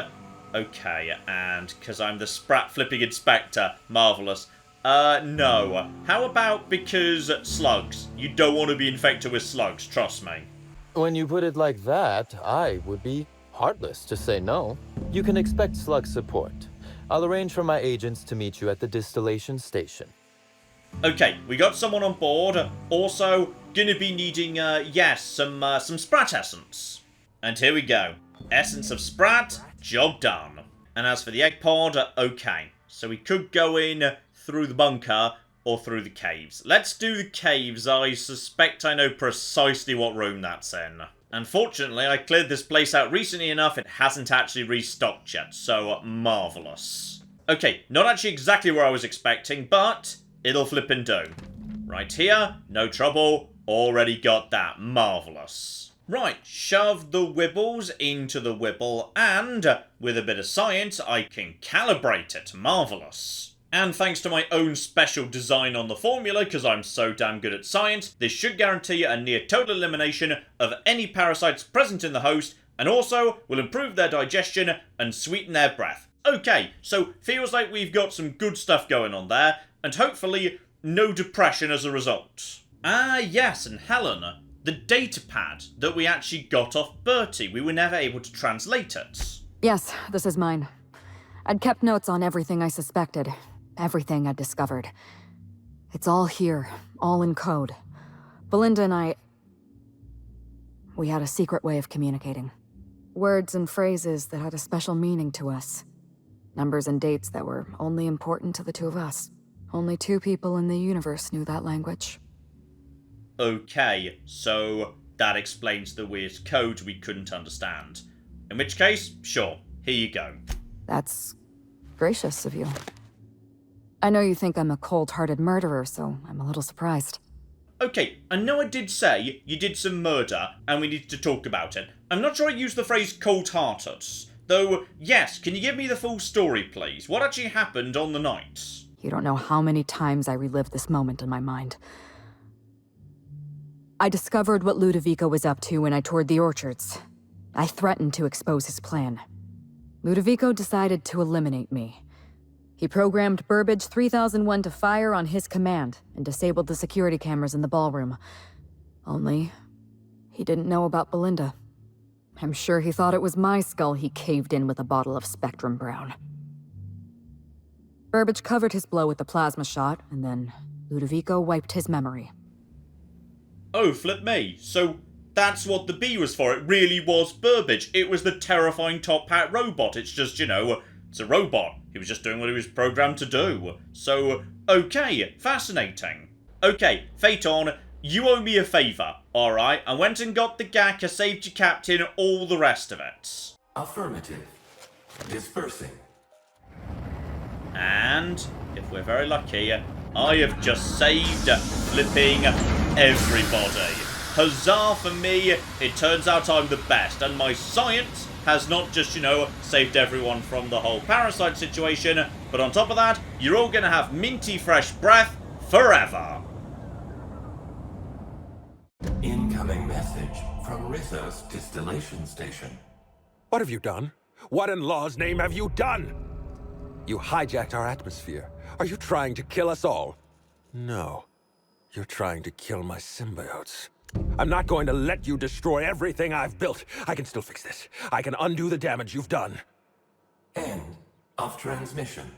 okay, and because I'm the sprat-flipping inspector. Marvellous. No. How about because slugs? You don't want to be infected with slugs, trust me. When you put it like that, I would be Heartless to say no. You can expect slug support. I'll arrange for my agents to meet you at the distillation station. Okay, we got someone on board. Also, gonna be needing, some Sprat essence. And here we go. Essence of Sprat, job done. And as for the egg pod, okay. So we could go in through the bunker or through the caves. Let's do the caves. I suspect I know precisely what room that's in. Unfortunately, I cleared this place out recently enough, it hasn't actually restocked yet, so marvellous. Okay, not actually exactly where I was expecting, but it'll flip and do. Right here, no trouble, already got that, marvellous. Right, shove the wibbles into the wibble, and with a bit of science, I can calibrate it, marvellous. And thanks to my own special design on the formula, because I'm so damn good at science, this should guarantee a near total elimination of any parasites present in the host, and also will improve their digestion and sweeten their breath. Okay, so feels like we've got some good stuff going on there, and hopefully no depression as a result. Ah yes, and Helen, the datapad that we actually got off Bertie, we were never able to translate it. Yes, this is mine. I'd kept notes on everything I suspected. Everything I'd discovered. It's all here, all in code. Belinda and I... we had a secret way of communicating. Words and phrases that had a special meaning to us. Numbers and dates that were only important to the two of us. Only 2 people in the universe knew that language. Okay, so that explains the weird code we couldn't understand. In which case, sure, here you go. That's gracious of you. I know you think I'm a cold-hearted murderer, so I'm a little surprised. Okay, I know I did say you did some murder, and we need to talk about it. I'm not sure I used the phrase cold-hearted. Though, yes, can you give me the full story, please? What actually happened on the night? You don't know how many times I relived this moment in my mind. I discovered what Ludovico was up to when I toured the orchards. I threatened to expose his plan. Ludovico decided to eliminate me. He programmed Burbage 3001 to fire on his command and disabled the security cameras in the ballroom. Only, he didn't know about Belinda. I'm sure he thought it was my skull he caved in with a bottle of Spectrum Brown. Burbage covered his blow with the plasma shot, and then Ludovico wiped his memory. Oh, flip me. So that's what the B was for. It really was Burbage. It was the terrifying top hat robot. It's just, it's a robot. He was just doing what he was programmed to do. So, okay, fascinating. Okay, Phaeton, you owe me a favour, alright? I went and got the GAC, I saved your captain, all the rest of it. Affirmative. Dispersing. And, if we're very lucky, I have just saved flipping everybody. Huzzah for me, it turns out I'm the best, and my science has not just, saved everyone from the whole parasite situation, but on top of that, you're all gonna have minty fresh breath forever. Incoming message from Rizzo's distillation station. What have you done? What in law's name have you done? You hijacked our atmosphere. Are you trying to kill us all? No. You're trying to kill my symbiotes. I'm not going to let you destroy everything I've built. I can still fix this. I can undo the damage you've done. End of transmission.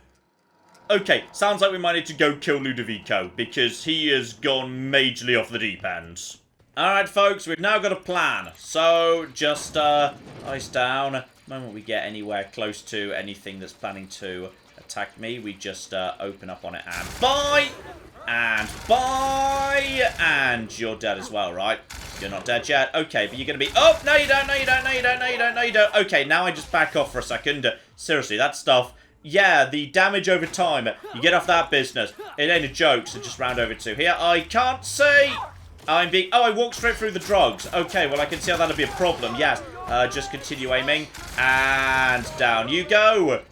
Okay, sounds like we might need to go kill Ludovico, because he has gone majorly off the deep end. Alright folks, we've now got a plan. So, just ice down. The moment we get anywhere close to anything that's planning to attack me, we just open up on it and bye! And bye! And you're dead as well, right? You're not dead yet. Okay, but you're going to be... Oh, no you don't, no you don't, no you don't, no you don't, no you don't. Okay, now I just back off for a second. Seriously, that stuff... Yeah, the damage over time. You get off that business. It ain't a joke, so just round over to here. I can't see! I'm being... Oh, I walked straight through the drugs. Okay, well, I can see how that'll be a problem. Yes. Just continue aiming. And down you go.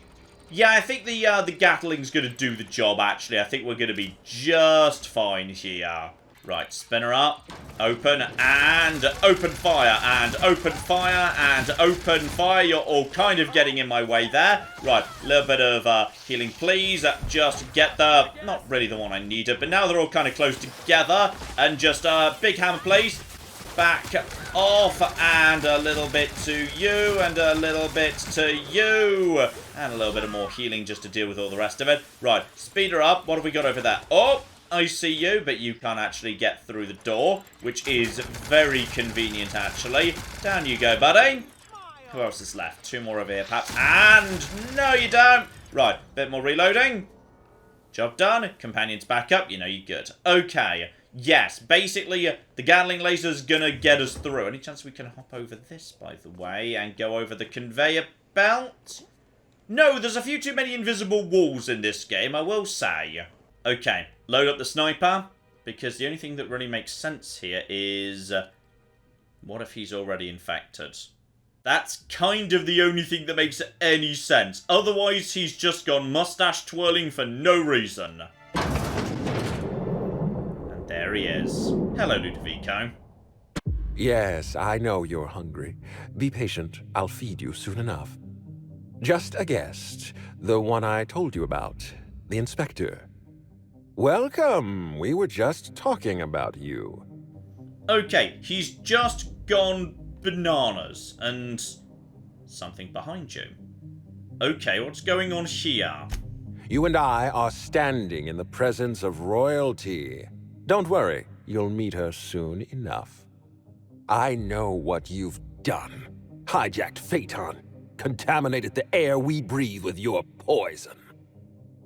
Yeah, I think the Gatling's going to do the job, actually. I think we're going to be just fine here. Right, spinner up, open, and open fire, and open fire, and open fire. You're all kind of getting in my way there. Right, a little bit of healing, please. Just get the... Not really the one I needed, but now they're all kind of close together. And just big hammer, please. back off, and a little bit to you, and a little bit to you, and a little bit of more healing just to deal with all the rest of it. Right, speed her up. What have we got over there? Oh, I see you, but you can't actually get through the door, which is very convenient, actually. Down you go, buddy. Who else is left? 2 more over here, perhaps. And no, you don't. Right, bit more reloading. Job done. Companions back up. You know you're good. Okay. Yes, basically, the Gatling laser's gonna get us through. Any chance we can hop over this, by the way, and go over the conveyor belt? No, there's a few too many invisible walls in this game, I will say. Okay, load up the sniper, because the only thing that really makes sense here is... what if he's already infected? That's kind of the only thing that makes any sense. Otherwise, he's just gone mustache twirling for no reason. And there he is. Hello, Ludovico. Yes, I know you're hungry. Be patient. I'll feed you soon enough. Just a guest. The one I told you about. The inspector. Welcome. We were just talking about you. Okay, he's just gone bananas, and something behind you. Okay, what's going on here? You and I are standing in the presence of royalty. Don't worry, you'll meet her soon enough. I know what you've done. Hijacked Phaeton, contaminated the air we breathe with your poison.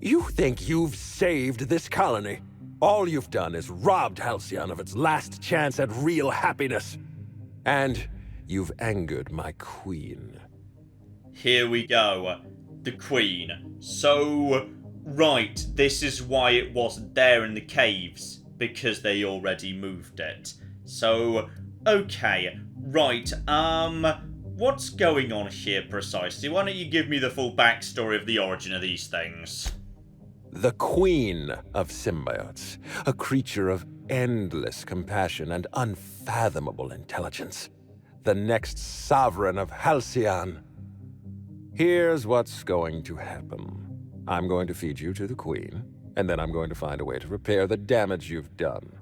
You think you've saved this colony? All you've done is robbed Halcyon of its last chance at real happiness. And you've angered my queen. Here we go. The queen. So, right, this is why it wasn't there in the caves. Because they already moved it. So, okay. Right, what's going on here precisely? Why don't you give me the full backstory of the origin of these things? The queen of symbiotes. A creature of endless compassion and unfathomable intelligence. The next sovereign of Halcyon. Here's what's going to happen. I'm going to feed you to the queen, and then I'm going to find a way to repair the damage you've done.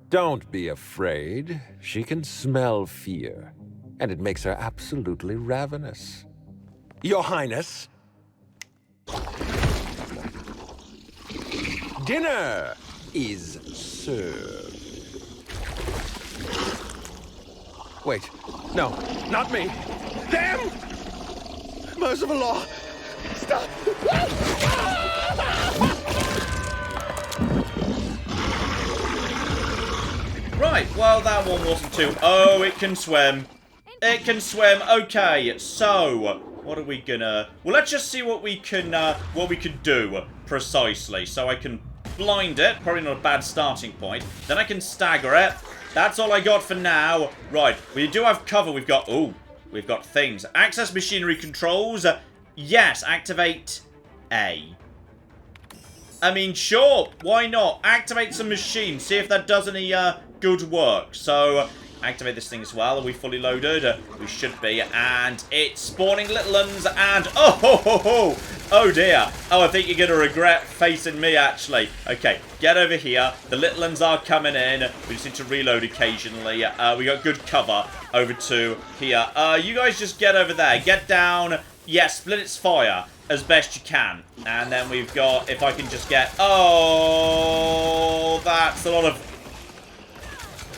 Don't be afraid. She can smell fear, and it makes her absolutely ravenous. Your Highness, dinner is served. Wait, no, not me. Damn! Merciful law! Stop! Right, well that one wasn't too... Oh, it can swim. It can swim. Okay, so what are we gonna... Well, let's just see what we can do precisely. So I can blind it. Probably not a bad starting point. Then I can stagger it. That's all I got for now. Right, we do have cover. We've got... Ooh, we've got things. Access machinery controls. Yes, activate A. I mean, sure, why not? Activate some machines. See if that does any good work. So, activate this thing as well. Are we fully loaded? We should be. And it's spawning little uns and... Oh, ho, ho, ho. Oh, dear. Oh, I think you're going to regret facing me, actually. Okay, get over here. The little uns are coming in. We just need to reload occasionally. We got good cover over to here. You guys just get over there. Get down. Yeah, split its fire as best you can. And then we've got... If I can just get... Oh, that's a lot of...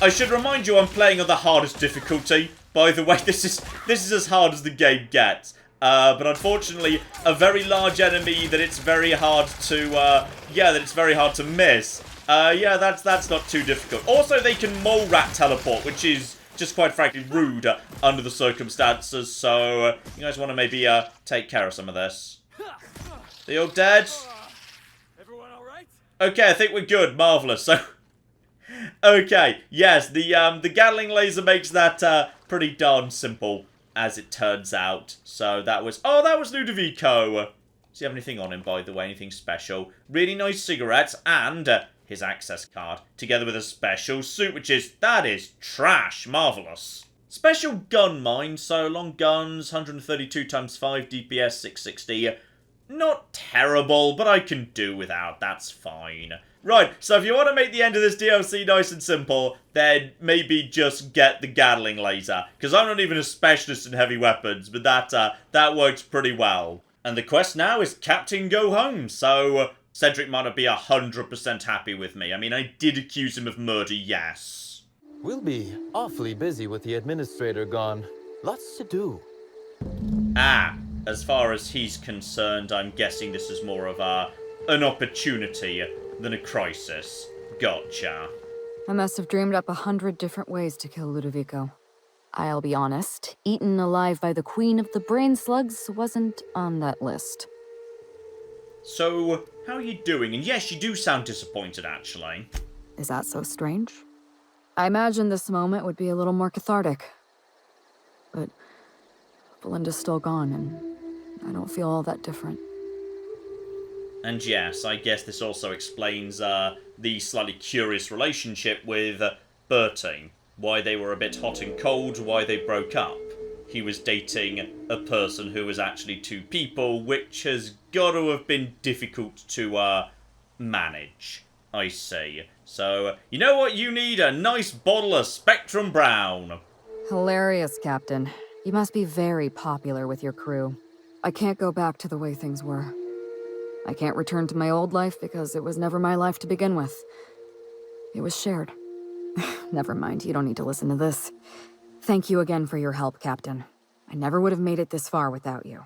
I should remind you I'm playing on the hardest difficulty. By the way, this is as hard as the game gets. But unfortunately, a very large enemy that it's very hard to, that it's very hard to miss. Yeah, that's not too difficult. Also, they can mole rat teleport, which is just quite frankly rude under the circumstances. So, you guys want to maybe take care of some of this. They all dead? Everyone all right? Okay, I think we're good. Marvelous. So, okay, yes, the Gatling laser makes that pretty darn simple, as it turns out. So that was... Oh, that was Ludovico. Does he have anything on him, by the way? Anything special? Really nice cigarettes and his access card, together with a special suit, which is... That is trash. Marvellous. Special gun mine, so long guns, 132 times 5, DPS 660. not terrible, but I can do without, that's fine. Right, so if you want to make the end of this DLC nice and simple, then maybe just get the Gatling laser. Because I'm not even a specialist in heavy weapons, but that works pretty well. And the quest now is Captain Go Home, so Cedric might not be 100% happy with me. I mean, I did accuse him of murder, yes. We'll be awfully busy with the administrator gone. Lots to do. Ah, as far as he's concerned, I'm guessing this is more of an opportunity than a crisis. Gotcha. I must have dreamed up 100 different ways to kill Ludovico. I'll be honest, eaten alive by the queen of the brain slugs wasn't on that list. So, how are you doing? And yes, you do sound disappointed, actually. Is that so strange? I imagined this moment would be a little more cathartic. But Belinda's still gone, and I don't feel all that different. And yes, I guess this also explains the slightly curious relationship with Bertie. Why they were a bit hot and cold, why they broke up. He was dating a person who was actually two people, which has got to have been difficult to manage. I see. So, you know what you need? A nice bottle of Spectrum Brown. Hilarious, Captain. You must be very popular with your crew. I can't go back to the way things were. I can't return to my old life because it was never my life to begin with. It was shared. Never mind, you don't need to listen to this. Thank you again for your help, Captain. I never would have made it this far without you.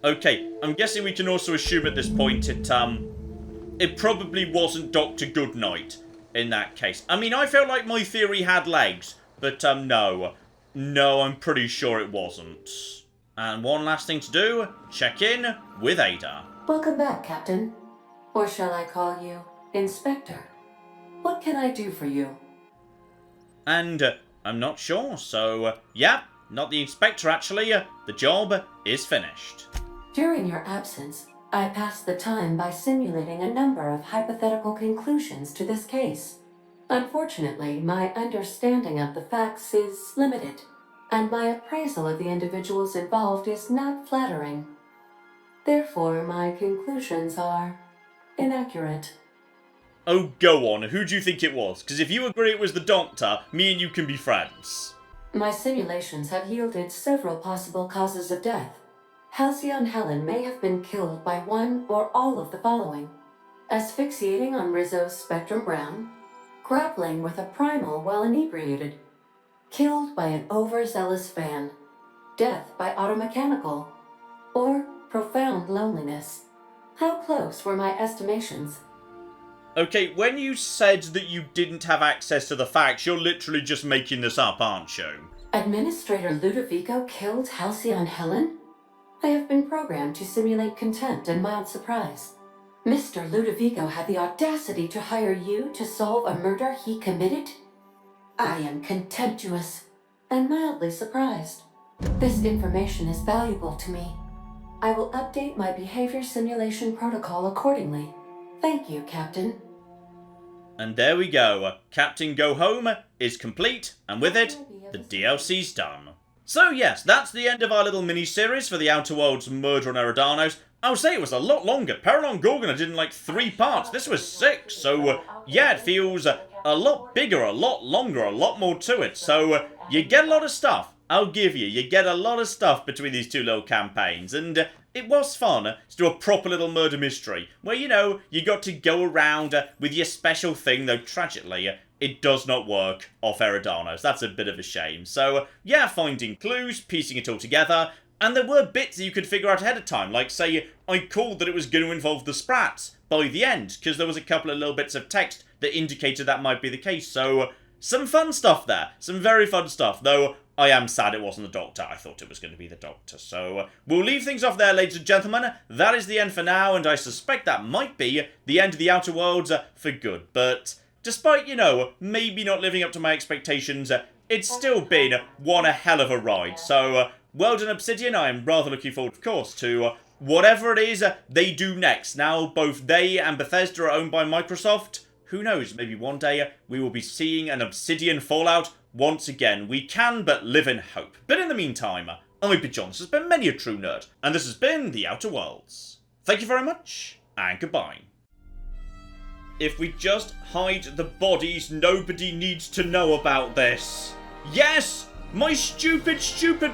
Okay, I'm guessing we can also assume at this point it probably wasn't Dr. Goodnight in that case. I mean, I felt like my theory had legs, but no. No, I'm pretty sure it wasn't. And one last thing to do, check in with Ada. Welcome back, Captain. Or shall I call you Inspector? What can I do for you? And I'm not sure, so yeah, not the Inspector actually. The job is finished. During your absence, I passed the time by simulating a number of hypothetical conclusions to this case. Unfortunately, my understanding of the facts is limited, and my appraisal of the individuals involved is not flattering. Therefore, my conclusions are inaccurate. Oh, go on. Who do you think it was? Because if you agree it was the Doctor, me and you can be friends. My simulations have yielded several possible causes of death. Halcyon Helen may have been killed by one or all of the following: asphyxiating on Rizzo's Spectrum Brown, grappling with a primal while inebriated, killed by an overzealous fan, death by automechanical, or profound loneliness. How close were my estimations? Okay, when you said that you didn't have access to the facts, you're literally just making this up, aren't you? Administrator Ludovico killed Halcyon Helen? I have been programmed to simulate contempt and mild surprise. Mr. Ludovico had the audacity to hire you to solve a murder he committed? I am contemptuous and mildly surprised. This information is valuable to me. I will update my behavior simulation protocol accordingly. Thank you, Captain. And there we go. Captain Go Home is complete, and with it, the DLC's done. So yes, that's the end of our little mini-series for the Outer Worlds Murder on Eridanos. I would say it was a lot longer. Perilon Gorgon I did in like 3 parts. This was 6, so yeah, it feels a lot bigger, a lot longer, a lot more to it. So you get a lot of stuff. I'll give you. You get a lot of stuff between these 2 little campaigns, and it was fun to do a proper little murder mystery, where, you know, you got to go around with your special thing, though tragically, it does not work off Eridanos. That's a bit of a shame. So, yeah, finding clues, piecing it all together, and there were bits that you could figure out ahead of time, like, say, I called that it was going to involve the Sprats by the end, because there was a couple of little bits of text that indicated that might be the case, so some fun stuff there. Some very fun stuff, though I am sad it wasn't the Doctor. I thought it was going to be the Doctor. So we'll leave things off there, ladies and gentlemen. That is the end for now, and I suspect that might be the end of the Outer Worlds for good. But despite, you know, maybe not living up to my expectations, it's still been one hell of a ride. So well done, Obsidian. I am rather looking forward, of course, to whatever it is they do next. Now, both they and Bethesda are owned by Microsoft. Who knows, maybe one day we will be seeing an Obsidian Fallout once again. We can but live in hope. But in the meantime, I've been John, this has been Many a True Nerd, and this has been The Outer Worlds. Thank you very much, and goodbye. If we just hide the bodies, nobody needs to know about this. Yes! My stupid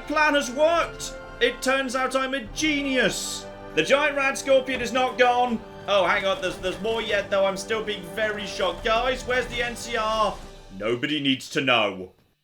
plan has worked! It turns out I'm a genius! The giant rat scorpion is not gone! Oh, hang on, there's more yet, though. I'm still being very shocked. Guys, where's the NCR? Nobody needs to know.